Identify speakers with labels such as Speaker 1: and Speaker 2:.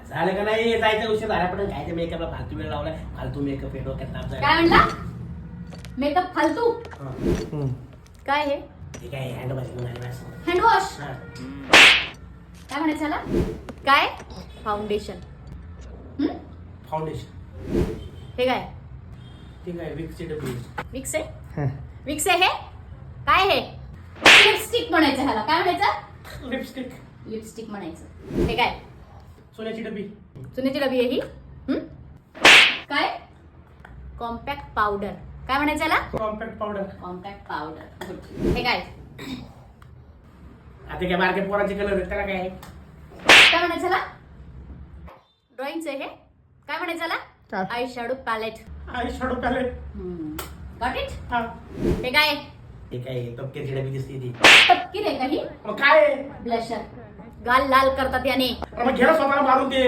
Speaker 1: झालं का नाही जायचं उशीर झाला पण काय ते मेकअपला फालतू वेळ लावलाय फालतू मेकअप आहे डोक्यात ताप
Speaker 2: काय
Speaker 1: झाला
Speaker 2: म्हणला मेकअप फालतू
Speaker 1: हा.
Speaker 2: काय हे
Speaker 1: ठीक आहे हँड वॉश घेऊन आले बस.
Speaker 2: हँडवॉश
Speaker 1: हा.
Speaker 2: काय म्हणायचं याला काय फाउंडेशन
Speaker 1: फाउंडेशन
Speaker 2: हे काय
Speaker 1: ठीक आहे विक्सची डबी
Speaker 2: विक्स आहे विक्स आहे हे काय हे लिपस्टिक म्हणायचं ह्याला काय म्हणायचं
Speaker 1: लिपस्टिक
Speaker 2: लिपस्टिक म्हणायचं हे काय
Speaker 1: सोन्याची डबी
Speaker 2: चुन्याची डबी आहे ही काय कॉम्पॅक्ट पावडर काय म्हणायचं याला
Speaker 1: कॉम्पॅक्ट पावडर
Speaker 2: कॉम्पॅक्ट पावडर हे काय
Speaker 1: आता काय बारक्या पोराचे कलर आहेत त्याला काय
Speaker 2: काय म्हणायचं याला ड्रॉइंगचं हे काय म्हणायचं याला eye shadow palette
Speaker 1: eye shadow palette
Speaker 2: got it
Speaker 1: हा
Speaker 2: हे काय
Speaker 1: ठीक आहे तपक्याची डबी दिसते ती
Speaker 2: तपकीर आहे काही
Speaker 1: मग काय आहे?
Speaker 2: ब्लशर गाल लाल करतात याने
Speaker 1: मग घ्या स्वतःला मारून दे